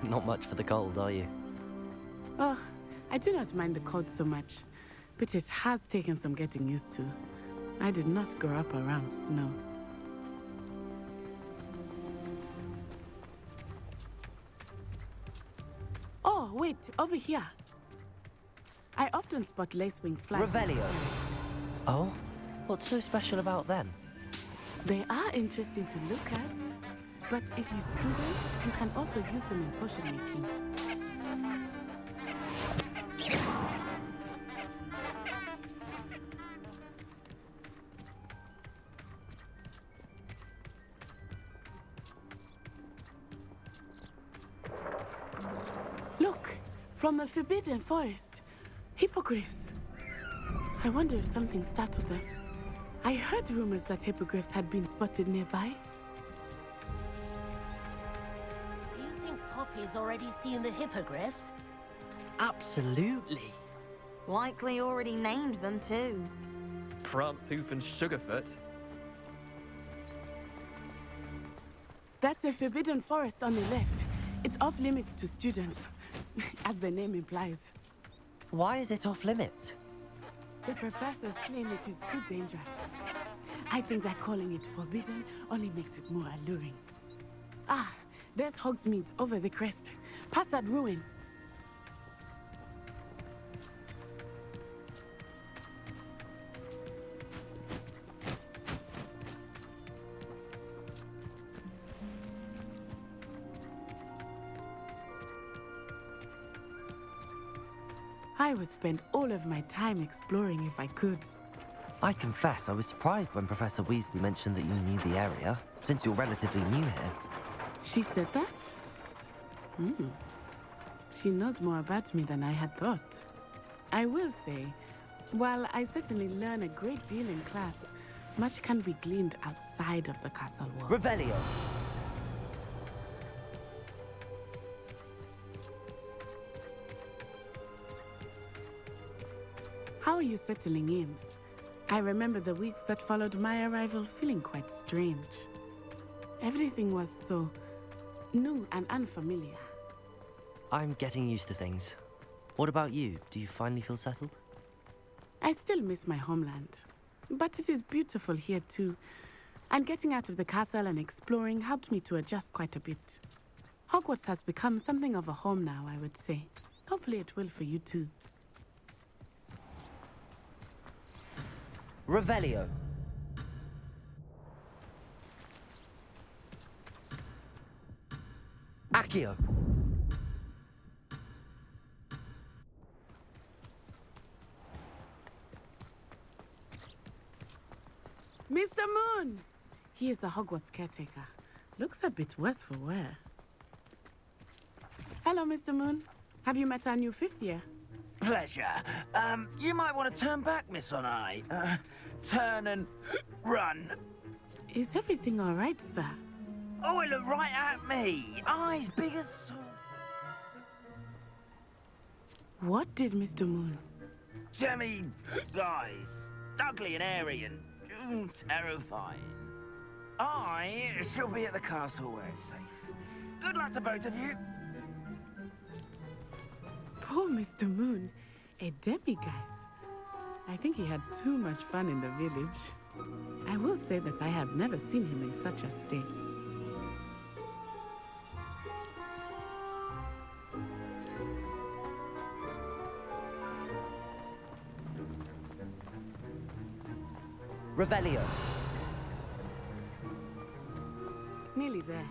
Not much for the cold, are you? Oh, I do not mind the cold so much, but it has taken some getting used to. I did not grow up around snow. Oh, wait, over here. I often spot lacewing flies. Revelio. Oh? What's so special about them? They are interesting to look at, but if you stew them, you can also use them in potion making. Look, from the Forbidden Forest, hippogriffs. I wonder if something startled them. I heard rumors that hippogriffs had been spotted nearby. Do you think Poppy's already seen the hippogriffs? Absolutely. Likely already named them too. Prance, Hoof, and Sugarfoot. That's the Forbidden Forest on the left. It's off limits to students, as the name implies. Why is it off limits? The professors claim it is too dangerous. I think that calling it forbidden only makes it more alluring. Ah, there's Hogsmeade over the crest. Past that ruin. I would spend all of my time exploring if I could. I confess I was surprised when Professor Weasley mentioned that you knew the area, since you're relatively new here. She said that? She knows more about me than I had thought. I will say, while I certainly learn a great deal in class, much can be gleaned outside of the castle walls. Revelio. How are you settling in? I remember the weeks that followed my arrival feeling quite strange. Everything was so new and unfamiliar. I'm getting used to things. What about you? Do you finally feel settled? I still miss my homeland, but it is beautiful here too. And getting out of the castle and exploring helped me to adjust quite a bit. Hogwarts has become something of a home now, I would say. Hopefully it will for you too. Revelio. Accio. Mr. Moon! He is the Hogwarts caretaker. Looks a bit worse for wear. Hello, Mr. Moon. Have you met our new fifth year? Pleasure. You might want to turn back, Miss Onai. Turn and run. Is everything all right, sir? Oh, it looked right at me. Eyes big as saucers. What did Mr. Moon? Jemmy guys. Ugly and airy and terrifying. I shall be at the castle where it's safe. Good luck to both of you. Poor Mr. Moon, a demiguise. I think he had too much fun in the village. I will say that I have never seen him in such a state. Revelio. Nearly there.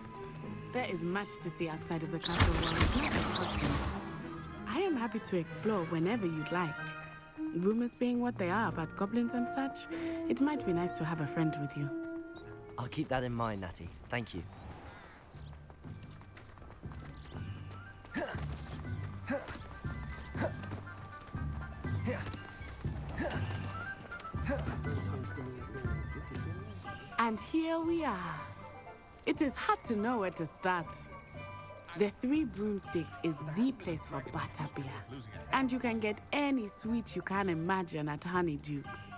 There is much to see outside of the castle walls, not just Hogsmeade. I am happy to explore whenever you'd like. Rumors being what they are about goblins and such, it might be nice to have a friend with you. I'll keep that in mind, Natty. Thank you. And here we are. It is hard to know where to start. The Three Broomsticks is the place for butterbeer. And you can get any sweet you can imagine at Honeydukes.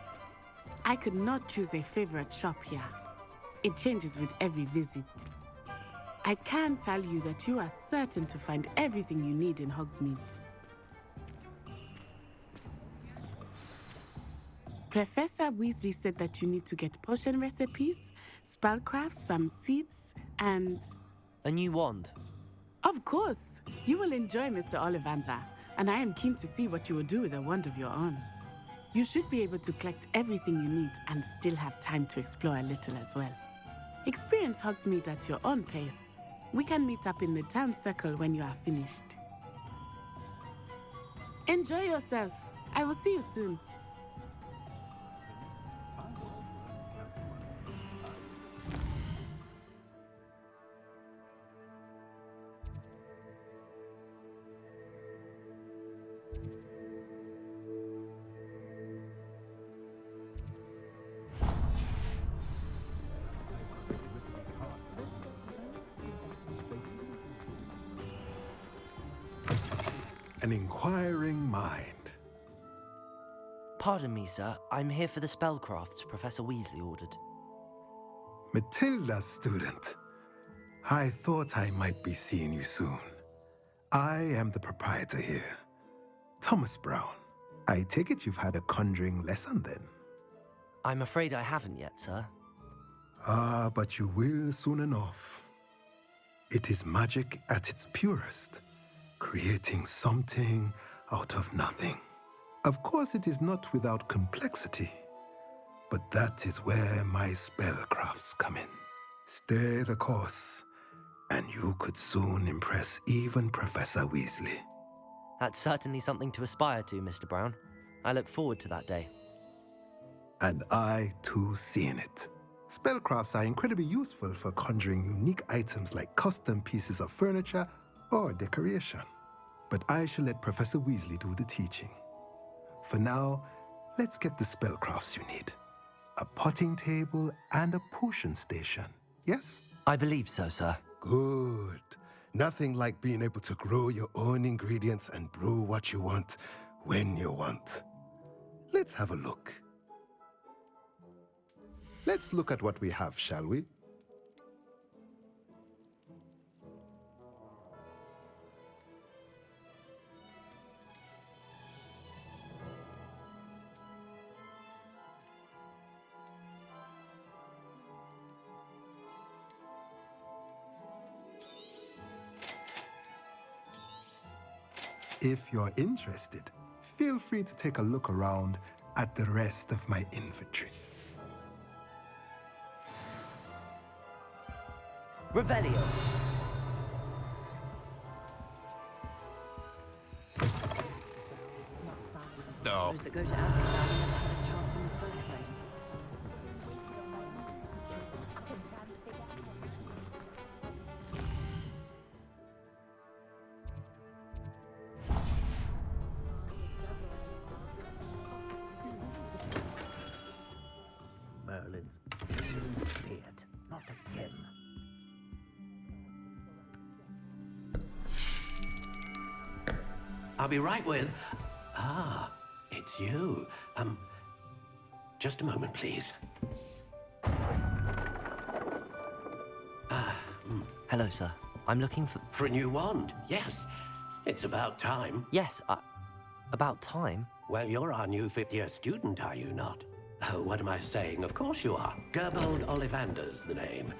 I could not choose a favorite shop here. It changes with every visit. I can tell you that you are certain to find everything you need in Hogsmeade. Professor Weasley said that you need to get potion recipes, spellcrafts, some seeds, and... A new wand. Of course! You will enjoy Mr. Ollivander, and I am keen to see what you will do with a wand of your own. You should be able to collect everything you need and still have time to explore a little as well. Experience Hogsmeade at your own pace. We can meet up in the town circle when you are finished. Enjoy yourself. I will see you soon. An inquiring mind. Pardon me, sir. I'm here for the spellcrafts Professor Weasley ordered. Matilda's student. I thought I might be seeing you soon. I am the proprietor here, Thomas Brown. I take it you've had a conjuring lesson then? I'm afraid I haven't yet, sir. Ah, but you will soon enough. It is magic at its purest, creating something out of nothing. Of course, it is not without complexity, but that is where my spellcrafts come in. Stay the course, and you could soon impress even Professor Weasley. That's certainly something to aspire to, Mr. Brown. I look forward to that day. And I, too, seeing it. Spellcrafts are incredibly useful for conjuring unique items like custom pieces of furniture or decoration. But I shall let Professor Weasley do the teaching. For now, let's get the spellcrafts you need. A potting table and a potion station, yes? I believe so, sir. Good. Nothing like being able to grow your own ingredients and brew what you want when you want. Let's have a look. Let's look at what we have, shall we? If you're interested, feel free to take a look around at the rest of my inventory. Revelio. Those that go to Azkaban never had a chance in the first place. Merlin's beard. Not again. I'll be right with... Ah, it's you. Just a moment, please. Hello, sir. I'm looking for... For a new wand, yes. It's about time. Yes, about time. Well, you're our new fifth-year student, are you not? Oh, what am I saying? Of course you are. Gerbold Ollivander's the name.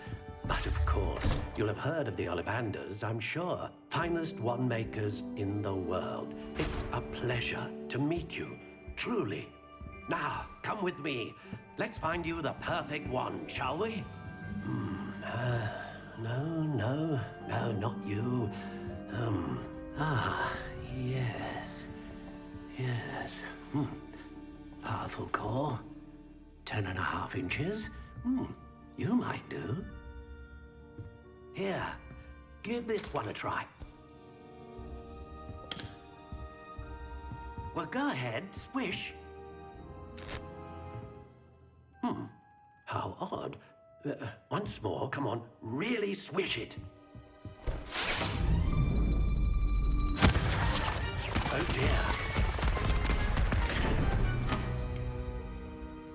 But of course, you'll have heard of the Ollivanders, I'm sure. Finest wand makers in the world. It's a pleasure to meet you, truly. Now, come with me. Let's find you the perfect wand, shall we? No, not you. Yes. Powerful core. 10.5 inches. You might do. Here, give this one a try. Well, go ahead, swish. How odd. Once more, come on, really swish it. Oh dear.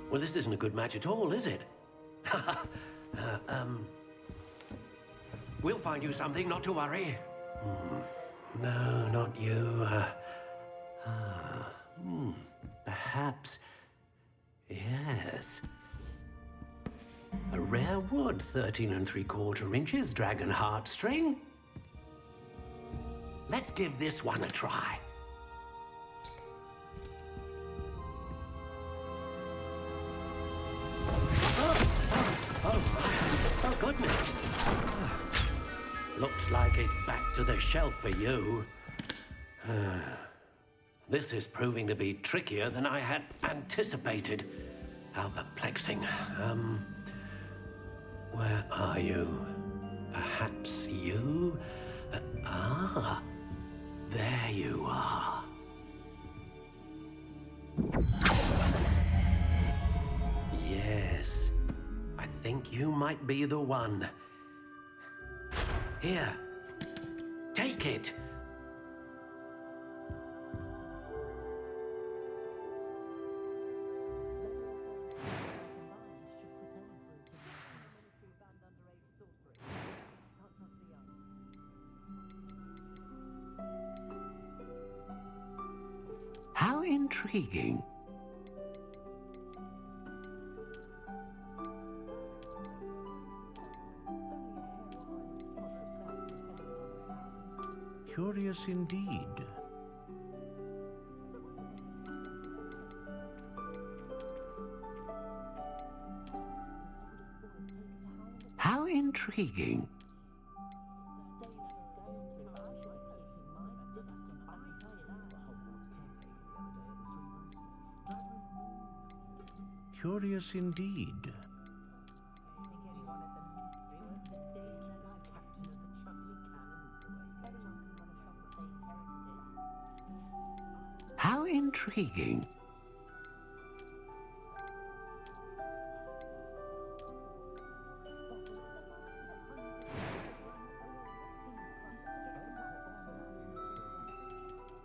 Well, this isn't a good match at all, is it? We'll find you something, not to worry. No, not you. Perhaps. Yes. A rare wood, 13 3/4 inches, dragon heartstring. Let's give this one a try. Oh, goodness. Looks like it's back to the shelf for you. This is proving to be trickier than I had anticipated. How perplexing. Where are you? Perhaps you? There you are. Yes, I think you might be the one. Here, take it. How intriguing. Curious indeed. How intriguing. Curious indeed. How intriguing.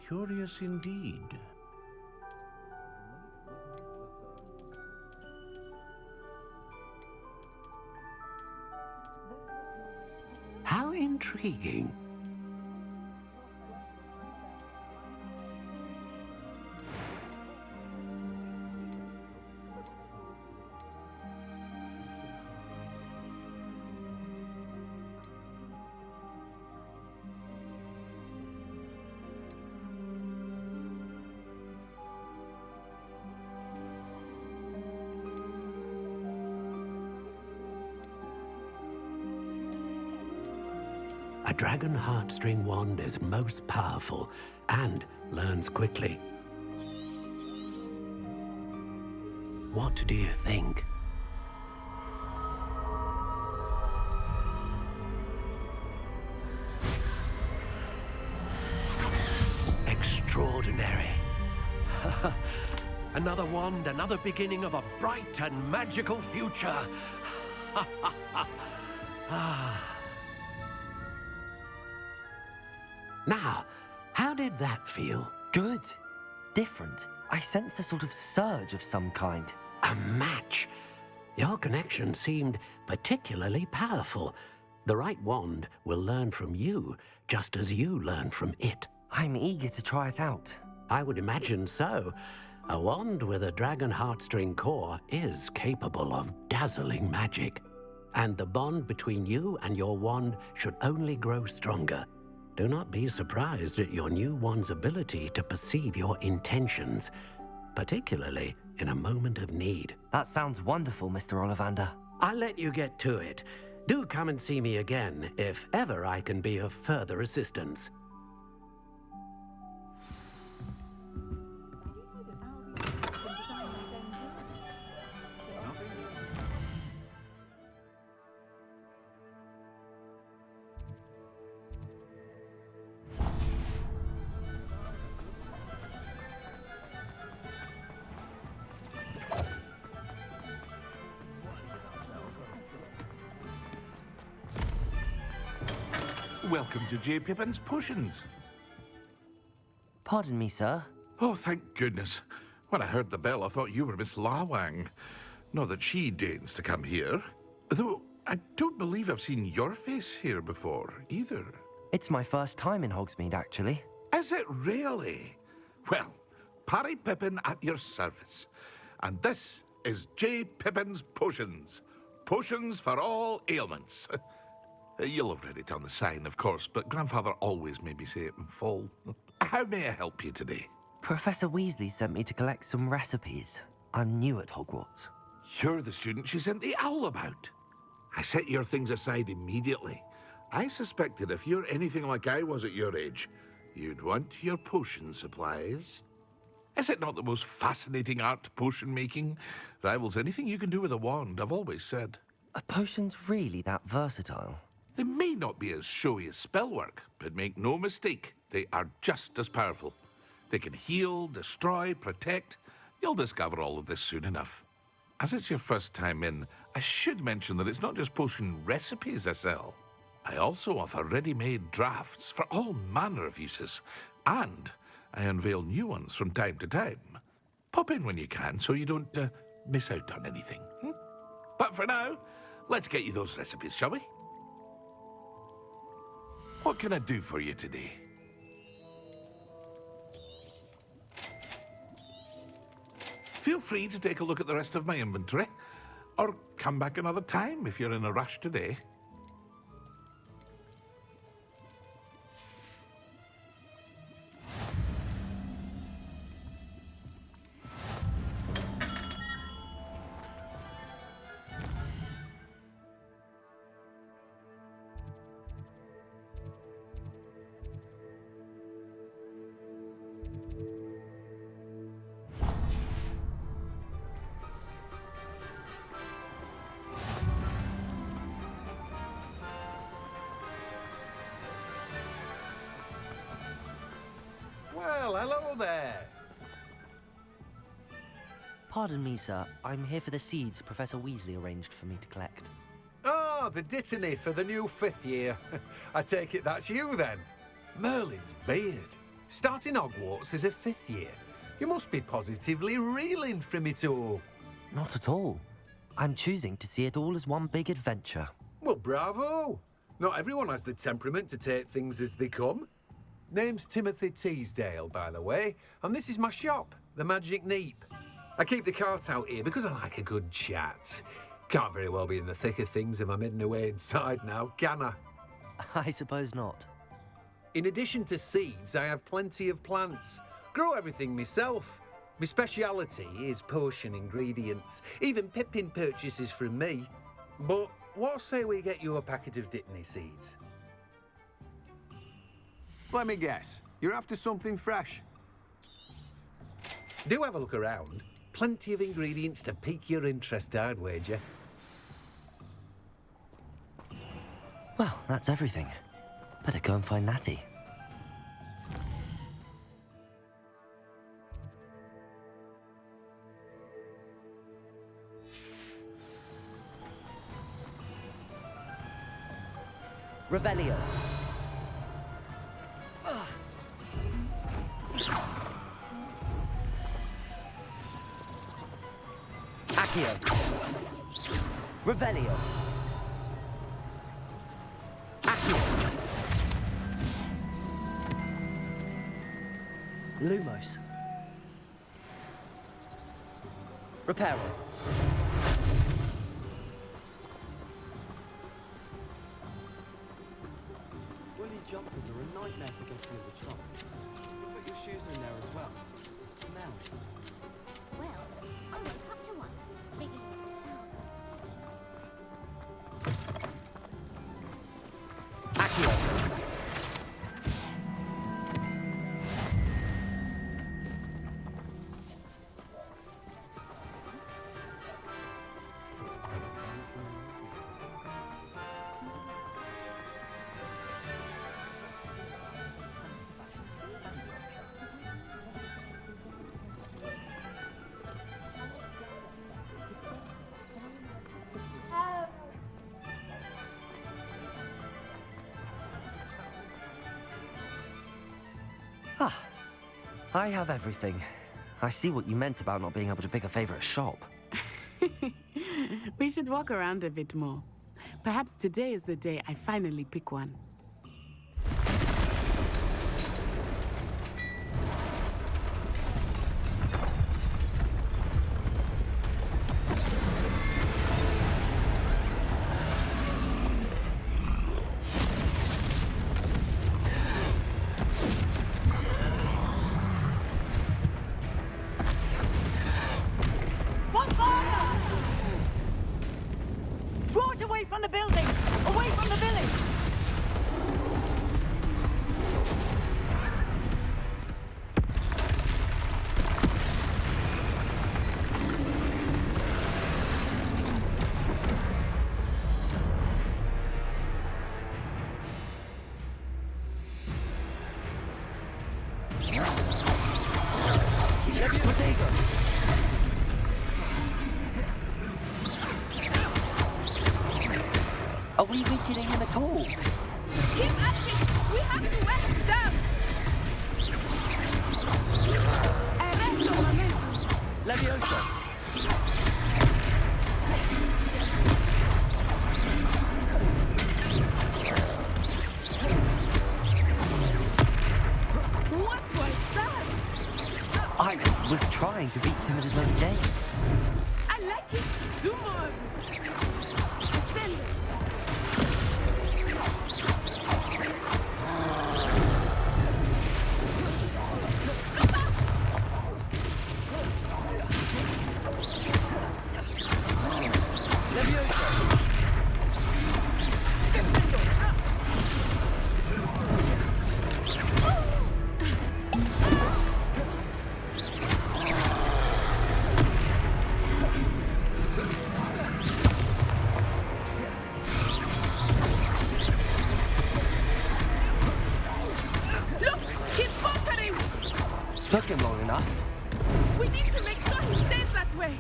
Curious indeed. How intriguing. A dragon heartstring wand is most powerful and learns quickly. What do you think? Extraordinary. Another wand, another beginning of a bright and magical future. Now, how did that feel? Good. Different. I sensed a sort of surge of some kind. A match. Your connection seemed particularly powerful. The right wand will learn from you, just as you learn from it. I'm eager to try it out. I would imagine so. A wand with a dragon heartstring core is capable of dazzling magic. And the bond between you and your wand should only grow stronger. Do not be surprised at your new wand's ability to perceive your intentions, particularly in a moment of need. That sounds wonderful, Mr. Ollivander. I'll let you get to it. Do come and see me again if ever I can be of further assistance. Welcome to J. Pippin's Potions. Pardon me, sir. Oh, thank goodness. When I heard the bell, I thought you were Miss Lawang. Not that she deigns to come here. Though, I don't believe I've seen your face here before, either. It's my first time in Hogsmeade, actually. Is it really? Well, Parry Pippin at your service. And this is J. Pippin's Potions. Potions for all ailments. You'll have read it on the sign, of course, but Grandfather always made me say it in full. How may I help you today? Professor Weasley sent me to collect some recipes. I'm new at Hogwarts. You're the student she sent the owl about. I set your things aside immediately. I suspected if you're anything like I was at your age, you'd want your potion supplies. Is it not the most fascinating art, potion making? Rivals anything you can do with a wand, I've always said. Are potions really that versatile? They may not be as showy as spellwork, but make no mistake, they are just as powerful. They can heal, destroy, protect. You'll discover all of this soon enough. As it's your first time in, I should mention that it's not just potion recipes I sell. I also offer ready-made drafts for all manner of uses, and I unveil new ones from time to time. Pop in when you can so you don't miss out on anything. But for now, let's get you those recipes, shall we? What can I do for you today? Feel free to take a look at the rest of my inventory, or come back another time if you're in a rush today. Well, hello there. Pardon me, sir. I'm here for the seeds Professor Weasley arranged for me to collect. Oh, the dittany for the new 5th year. I take it that's you, then. Merlin's beard. Starting Hogwarts as a 5th year. You must be positively reeling from it all. Not at all. I'm choosing to see it all as one big adventure. Well, bravo. Not everyone has the temperament to take things as they come. Name's Timothy Teasdale, by the way, and this is my shop, the Magic Neep. I keep the cart out here because I like a good chat. Can't very well be in the thick of things if I'm hidden away inside now, can I? I suppose not. In addition to seeds, I have plenty of plants. Grow everything myself. My speciality is potion ingredients. Even Pippin purchases from me. But what say we get you a packet of Dittany seeds? Let me guess. You're after something fresh. Do have a look around. Plenty of ingredients to pique your interest, I'd wager. Well, that's everything. Better go and find Natty. Revelio. Accio. Revelio. Accio. Lumos. Reparo. Woolly jumpers are a nightmare for getting in the trunk. You put your shoes in there as well. Smell. Well, I'll wake up to one. Maybe Accio. Ah, I have everything. I see what you meant about not being able to pick a favorite shop. We should walk around a bit more. Perhaps today is the day I finally pick one. Draw it away from the building! Away from the village! Are we weakening him at all? Keep at it! We have to wear him down! Arresto momentum! Leviosa! What was that? I was trying to beat him at his own game. I like it! Do more of it! Defend it! Took him long enough. We need to make sure he stays that way.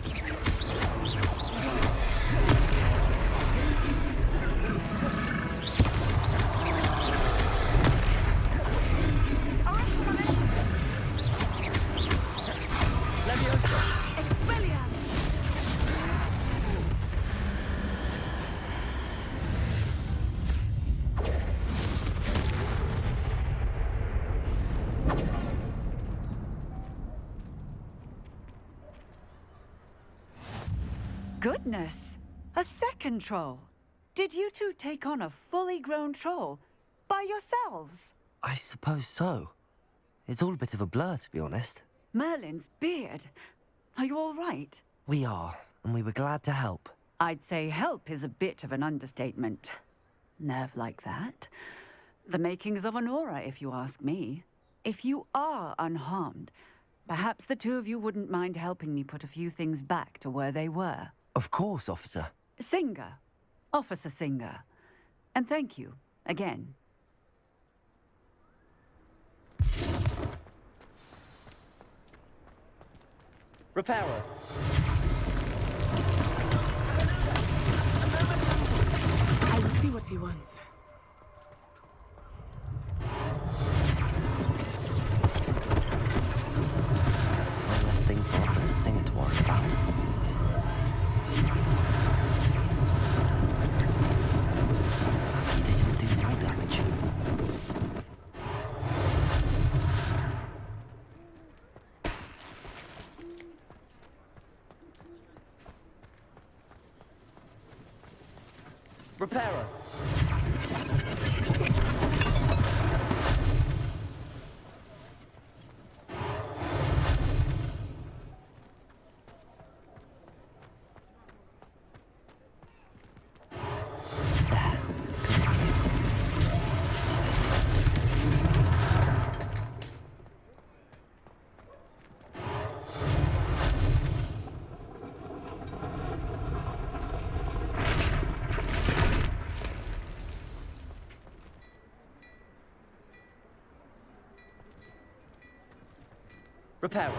Leviosa! Expelliarmus! Goodness! A second troll! Did you two take on a fully grown troll? By yourselves? I suppose so. It's all a bit of a blur, to be honest. Merlin's beard. Are you all right? We are, and we were glad to help. I'd say help is a bit of an understatement. Nerve like that. The makings of an aura, if you ask me. If you are unharmed, perhaps the two of you wouldn't mind helping me put a few things back to where they were. Of course, officer. Singer. Officer Singer. And thank you, again. Repairer. I will see what he wants. One less thing for Officer Singer to worry about. Lucky they didn't do more damage. Repairer. Repairer.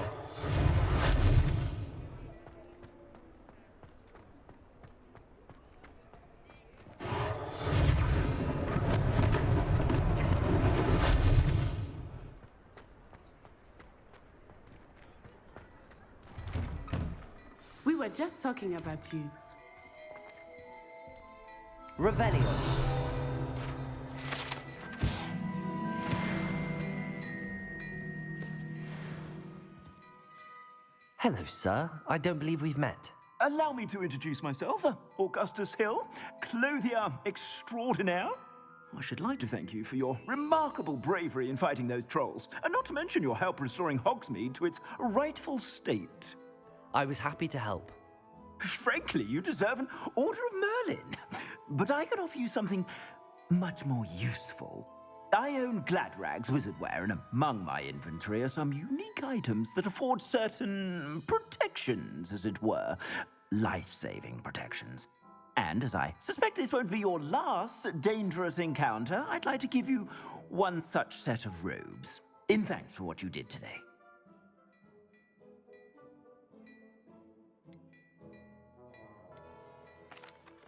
We were just talking about you. Revelio. Hello, sir. I don't believe we've met. Allow me to introduce myself, Augustus Hill, clothier extraordinaire. I should like to thank you for your remarkable bravery in fighting those trolls, and not to mention your help restoring Hogsmeade to its rightful state. I was happy to help. Frankly, you deserve an Order of Merlin. But I can offer you something much more useful. I own Gladrag's wizardware, and among my inventory are some unique items that afford certain protections, as it were. Life-saving protections. And as I suspect this won't be your last dangerous encounter, I'd like to give you one such set of robes, in thanks for what you did today.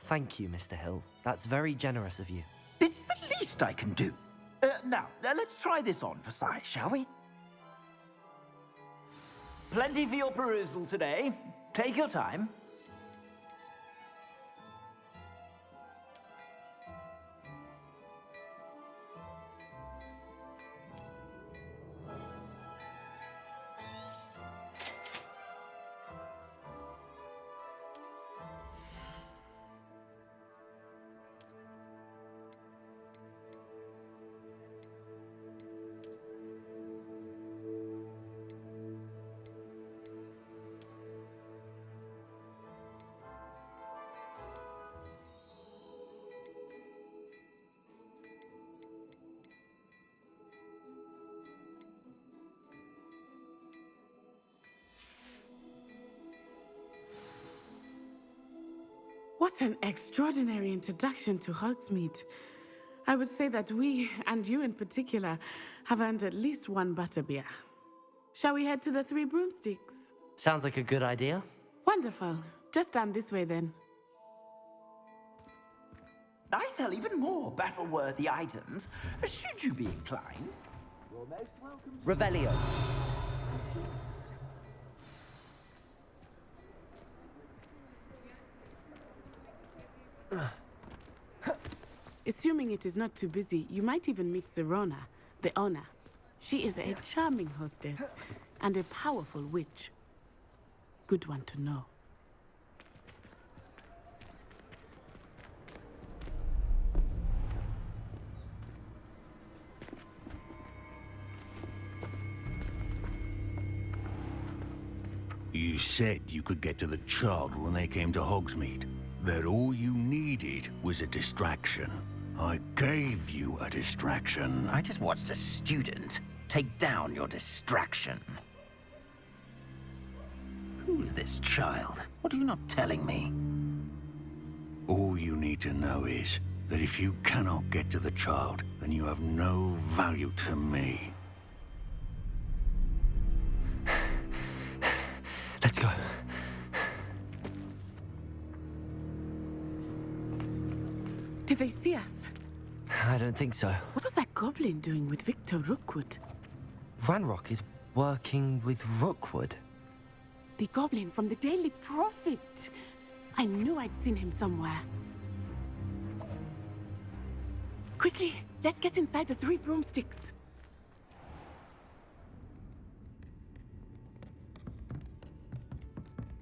Thank you, Mr. Hill. That's very generous of you. It's the least I can do. Now, let's try this on for size, shall we? Plenty for your perusal today. Take your time. What an extraordinary introduction to Hogsmeade. I would say that we, and you in particular, have earned at least one butterbeer. Shall we head to the Three Broomsticks? Sounds like a good idea. Wonderful. Just down this way then. I sell even more battle-worthy items, should you be inclined. You're most welcome to Revelio. Assuming it is not too busy, you might even meet Serona, the owner. She is a charming hostess and a powerful witch. Good one to know. You said you could get to the child when they came to Hogsmeade. That all you needed was a distraction. I gave you a distraction. I just watched a student take down your distraction. Who's this child? What are you not telling me? All you need to know is that if you cannot get to the child, then you have no value to me. Let's go. Did they see us? I don't think so. What was that goblin doing with Victor Rookwood? Ranrock is working with Rookwood. The goblin from the Daily Prophet. I knew I'd seen him somewhere. Quickly, let's get inside the Three Broomsticks.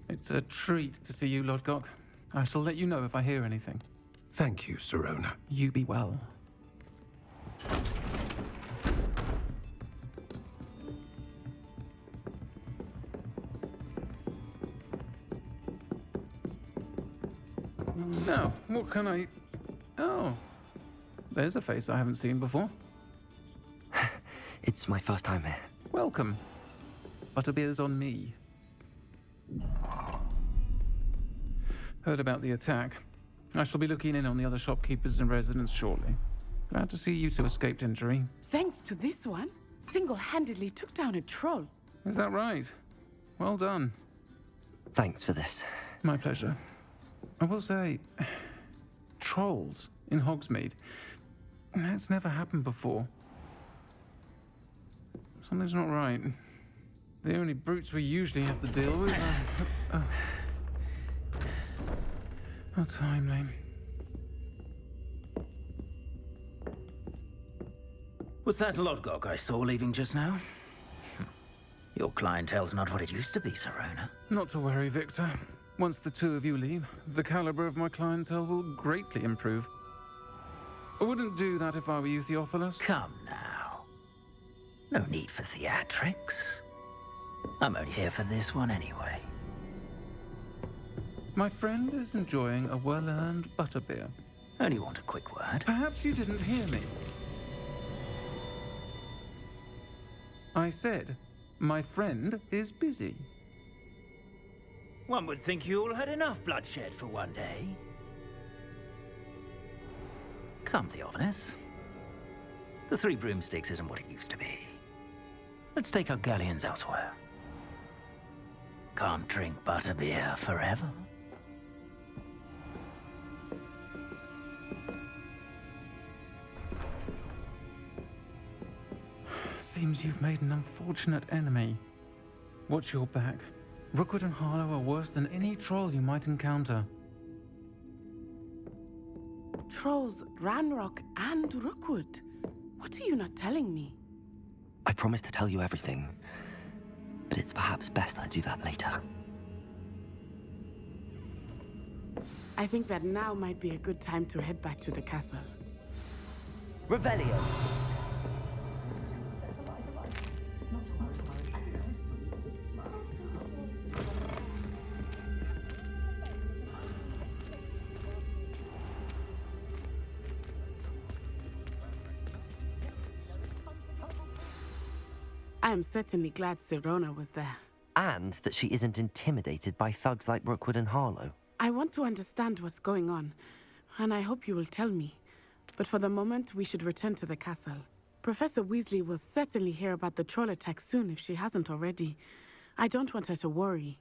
It's a treat to see you, Lodgok. I shall let you know if I hear anything. Thank you, Serona. You be well. Now, what can I... Oh, there's a face I haven't seen before. It's my first time here. Welcome. Butterbeer's on me. Heard about the attack. I shall be looking in on the other shopkeepers and residents shortly. Glad to see you two escaped injury. Thanks to this one, single-handedly took down a troll. Is that right? Well done. Thanks for this. My pleasure. I will say, trolls in Hogsmeade. That's never happened before. Something's not right. The only brutes we usually have to deal with are... How timely. Was that Lodgok I saw leaving just now? Your clientele's not what it used to be, Serona. Not to worry, Victor. Once the two of you leave, the caliber of my clientele will greatly improve. I wouldn't do that if I were you, Theophilus. Come now. No need for theatrics. I'm only here for this one anyway. My friend is enjoying a well-earned butterbeer. Only want a quick word. Perhaps you didn't hear me. I said, my friend is busy. One would think you all had enough bloodshed for one day. Come, Theophilus. The Three Broomsticks isn't what it used to be. Let's take our galleons elsewhere. Can't drink butterbeer forever. Seems you've made an unfortunate enemy. Watch your back. Rookwood and Harlow are worse than any troll you might encounter. Trolls, Ranrock, and Rookwood. What are you not telling me? I promised to tell you everything, but it's perhaps best I do that later. I think that now might be a good time to head back to the castle. Revelio. I am certainly glad Serona was there. And that she isn't intimidated by thugs like Rookwood and Harlow. I want to understand what's going on, and I hope you will tell me. But for the moment, we should return to the castle. Professor Weasley will certainly hear about the troll attack soon if she hasn't already. I don't want her to worry.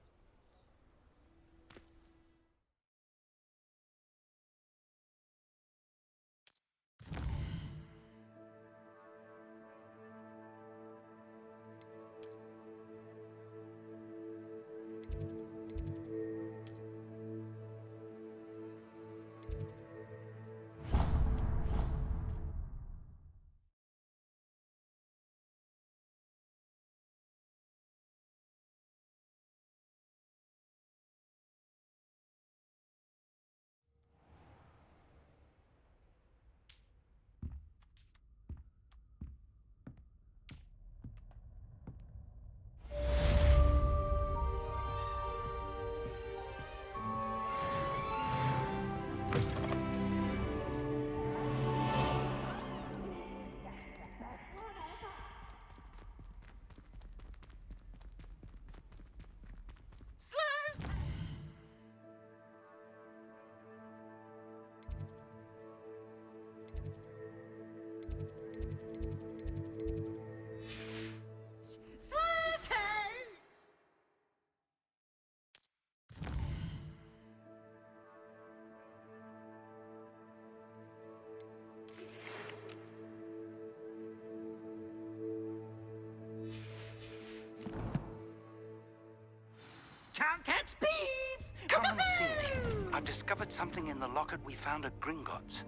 Can't catch thieves! Come and see me. I've discovered something in the locket we found at Gringotts.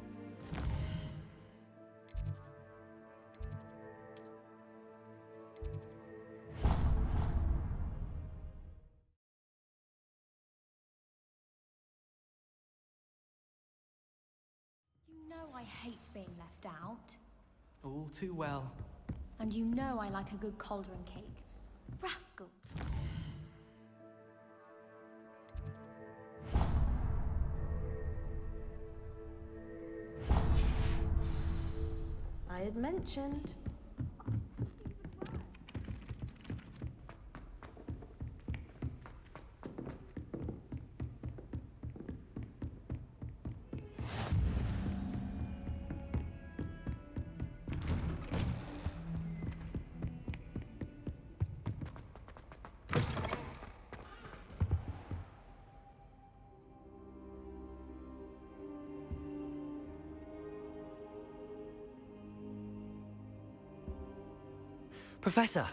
You know I hate being left out. All too well. And you know I like a good cauldron cake. Rascals. I had mentioned. Professor,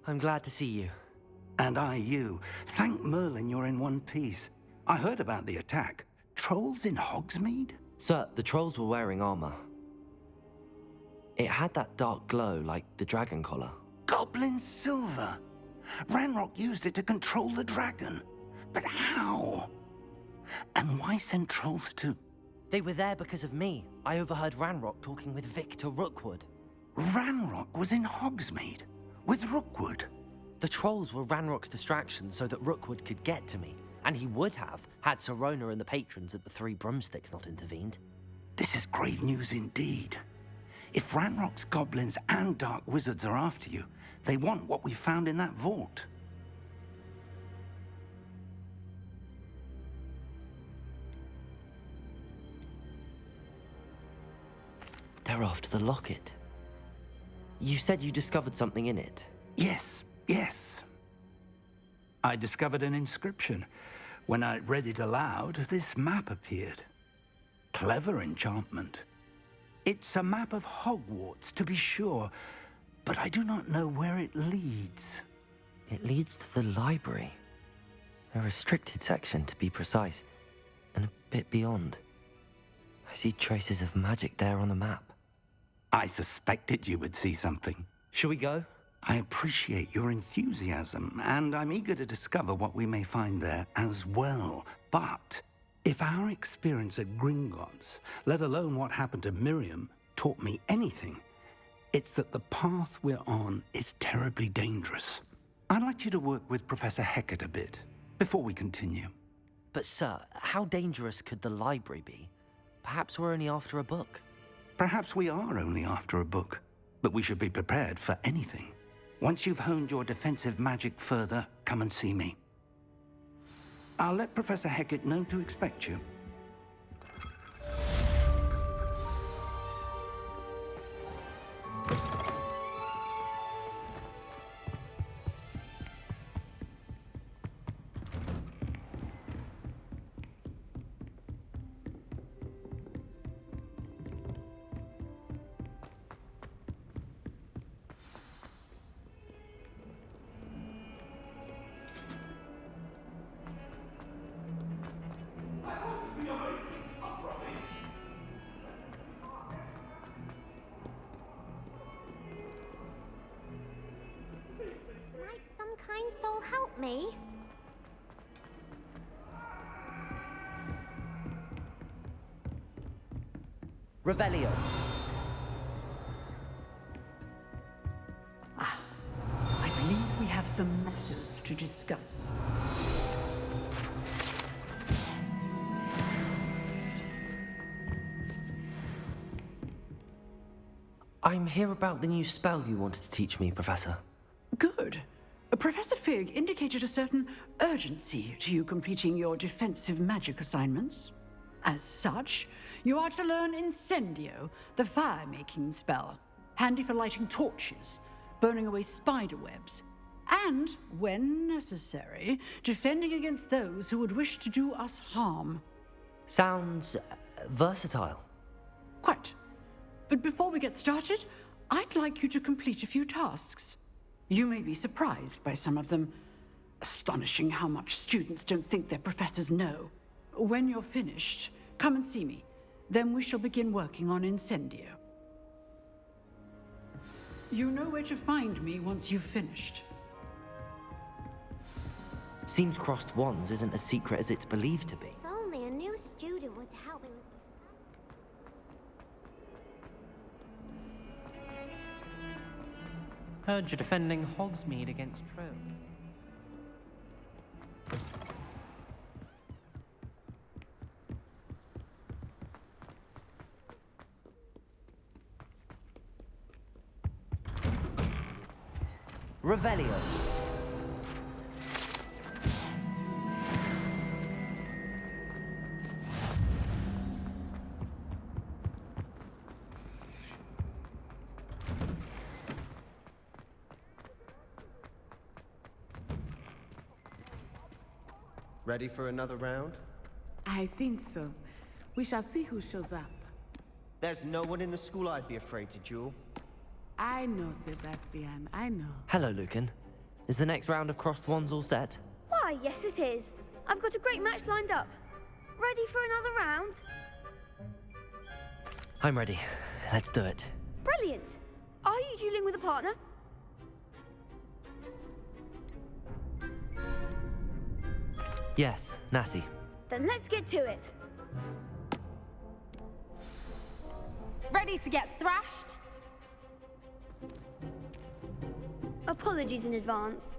I'm glad to see you. And I you. Thank Merlin you're in one piece. I heard about the attack. Trolls in Hogsmeade? Sir, the trolls were wearing armor. It had that dark glow like the dragon collar. Goblin silver. Ranrock used it to control the dragon. But how? And why send trolls too? They were there because of me. I overheard Ranrock talking with Victor Rookwood. Ranrock was in Hogsmeade with Rookwood. The trolls were Ranrock's distraction so that Rookwood could get to me. And he would have, had Sirona and the patrons at the Three Broomsticks not intervened. This is grave news indeed. If Ranrock's goblins and dark wizards are after you, they want what we found in that vault. They're after the locket. You said you discovered something in it. Yes. I discovered an inscription. When I read it aloud, this map appeared. Clever enchantment. It's a map of Hogwarts, to be sure, but I do not know where it leads. It leads to the library. A restricted section, to be precise, and a bit beyond. I see traces of magic there on the map. I suspected you would see something. Shall we go? I appreciate your enthusiasm, and I'm eager to discover what we may find there as well. But if our experience at Gringotts, let alone what happened to Miriam, taught me anything, it's that the path we're on is terribly dangerous. I'd like you to work with Professor Hecat a bit before we continue. But sir, how dangerous could the library be? Perhaps we're only after a book. Perhaps we are only after a book, but we should be prepared for anything. Once you've honed your defensive magic further, come and see me. I'll let Professor Hecat know to expect you. Might some kind soul help me? Revelio. I believe we have some matters to discuss. I'm here about the new spell you wanted to teach me, Professor. Good. Professor Fig indicated a certain urgency to you completing your defensive magic assignments. As such, you are to learn Incendio, the fire-making spell, handy for lighting torches, burning away spider webs, and, when necessary, defending against those who would wish to do us harm. Sounds versatile. Quite. But before we get started, I'd like you to complete a few tasks. You may be surprised by some of them. Astonishing how much students don't think their professors know. When you're finished, come and see me. Then we shall begin working on Incendio. You know where to find me once you've finished. Seems crossed wands isn't as secret as it's believed to be. If only a new student were to help me with this. Heard you're defending Hogsmeade against trolls. Revelio. Ready for another round? I think so. We shall see who shows up. There's no one in the school I'd be afraid to duel. I know, Sebastian, I know. Hello, Lucan. Is the next round of crossed wands all set? Why, yes it is. I've got a great match lined up. Ready for another round? I'm ready. Let's do it. Brilliant. Brilliant. Are you dueling with a partner? Yes, Natty. Then let's get to it. Ready to get thrashed? Apologies in advance.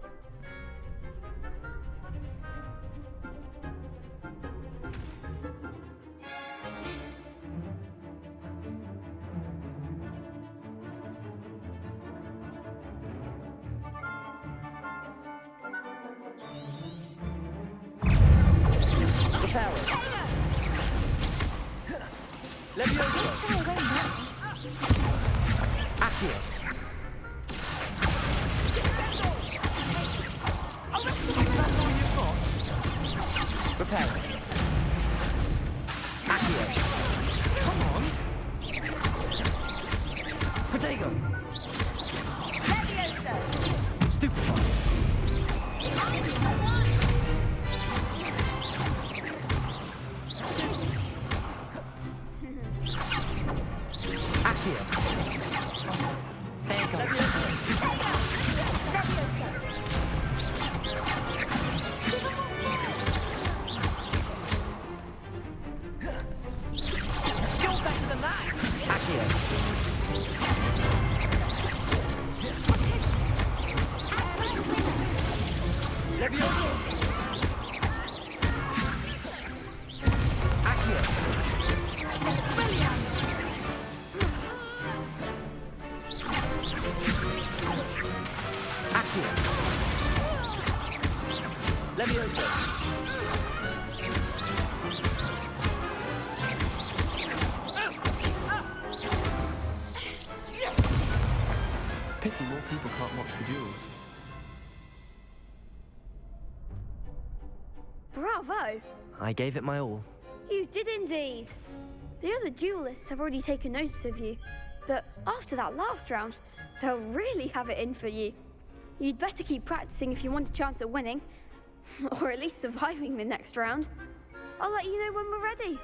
Reparo. Levioso. Accio. Reparo. Accio. Come on. Protego. Levioso. Stupefy. Accio. There you go. Levioso. You're better than that. Accio. Levioso. Accio. Accio. Levioso. Pity more people can't watch the duels. Bravo! I gave it my all. You did indeed. The other duelists have already taken notice of you, but after that last round, they'll really have it in for you. You'd better keep practicing if you want a chance at winning, or at least surviving the next round. I'll let you know when we're ready.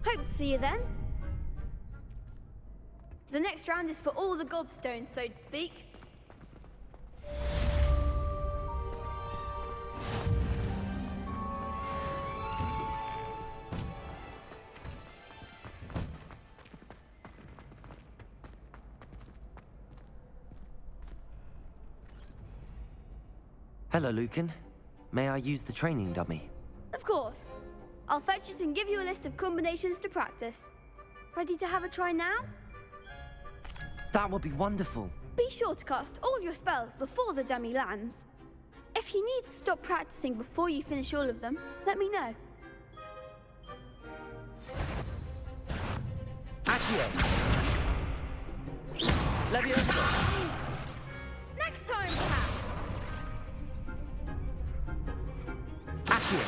Hope to see you then. The next round is for all the gobstones, so to speak. Hello, Lucan. May I use the training dummy? Of course. I'll fetch it and give you a list of combinations to practice. Ready to have a try now? That would be wonderful. Be sure to cast all your spells before the dummy lands. If you need to stop practicing before you finish all of them, let me know. Accio. Levioso. Next time, perhaps. Accio.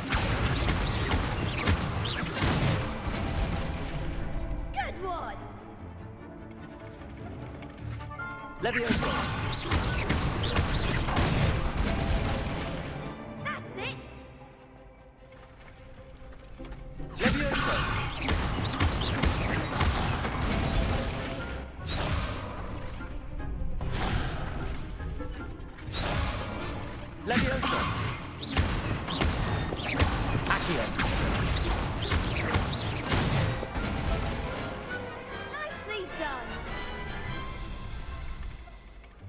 Good one. Levioso. That's it. Levioso. Levioso. Accio. Nicely done.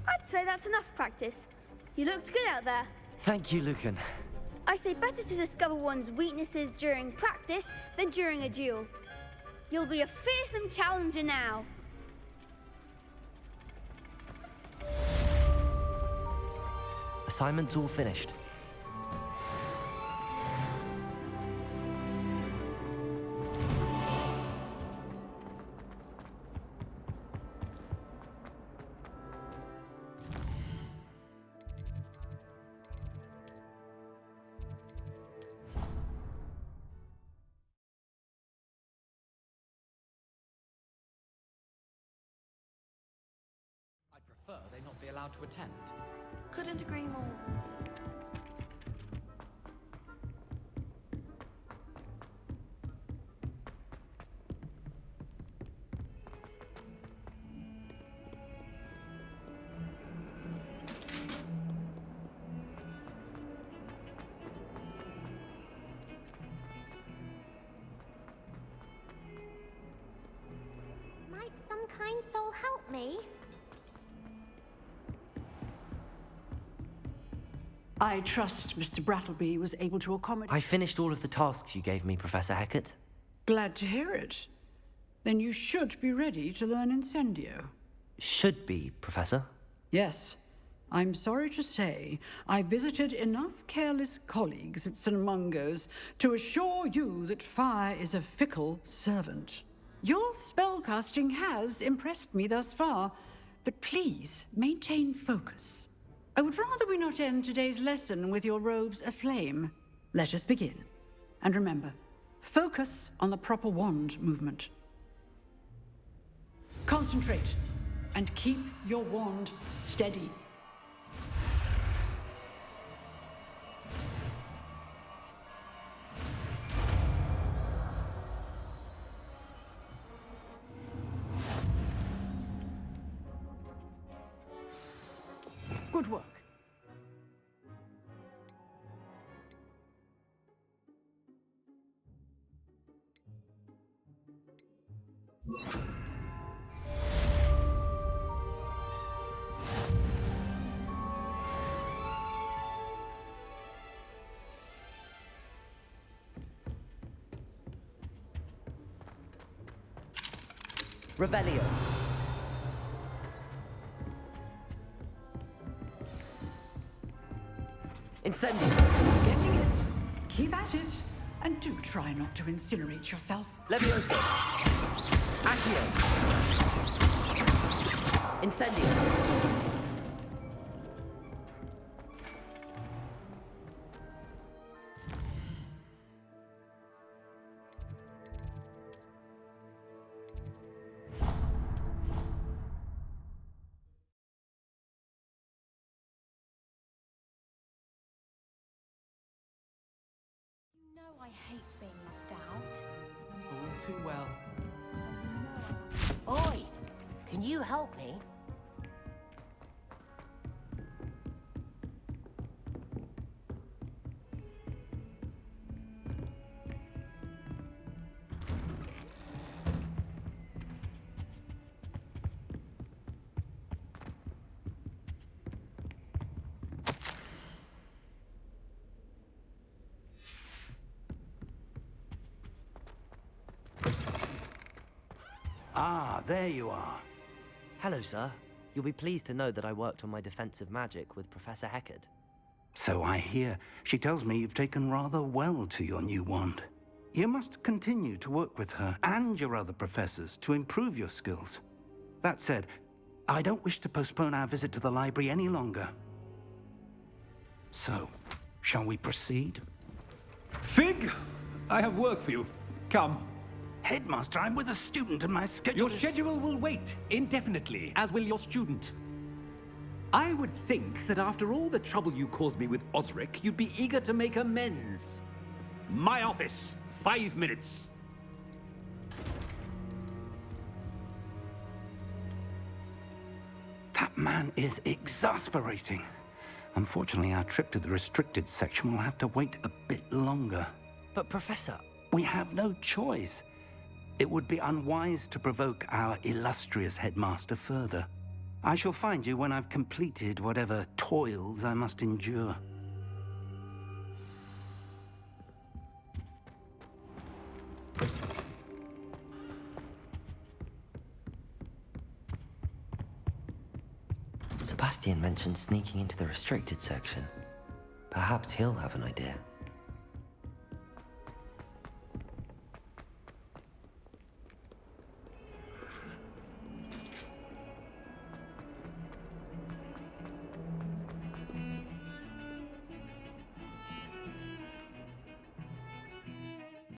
I'd say that's enough practice. You looked good out there. Thank you, Lucan. I say better to discover one's weaknesses during practice than during a duel. You'll be a fearsome challenger now. Assignment's all finished. I'd prefer they not be allowed to attend. Couldn't agree more. Kind soul, help me. I trust Mr. Brattleby was able to accommodate... I finished all of the tasks you gave me, Professor Hecat. Glad to hear it. Then you should be ready to learn Incendio. Should be, Professor. Yes. I'm sorry to say, I visited enough careless colleagues at St. Mungo's to assure you that fire is a fickle servant. Your spellcasting has impressed me thus far, but please maintain focus. I would rather we not end today's lesson with your robes aflame. Let us begin. And remember, focus on the proper wand movement. Concentrate, and keep your wand steady. Good work. Revelio. Incendio. Getting it. Keep at it. And do try not to incinerate yourself. Levioso. Accio. Incendio. I hate being left out. All too well. Oi! Can you help me? Ah, there you are. Hello, sir. You'll be pleased to know that I worked on my defensive magic with Professor Hecat. So I hear. She tells me you've taken rather well to your new wand. You must continue to work with her and your other professors to improve your skills. That said, I don't wish to postpone our visit to the library any longer. So, shall we proceed? Fig! I have work for you. Come. Headmaster, I'm with a student and my schedule Your schedule will wait indefinitely, as will your student. I would think that after all the trouble you caused me with Osric, you'd be eager to make amends. My office, 5 minutes. That man is exasperating. Unfortunately, our trip to the restricted section will have to wait a bit longer. But, Professor... We have no choice. It would be unwise to provoke our illustrious headmaster further. I shall find you when I've completed whatever toils I must endure. Sebastian mentioned sneaking into the restricted section. Perhaps he'll have an idea.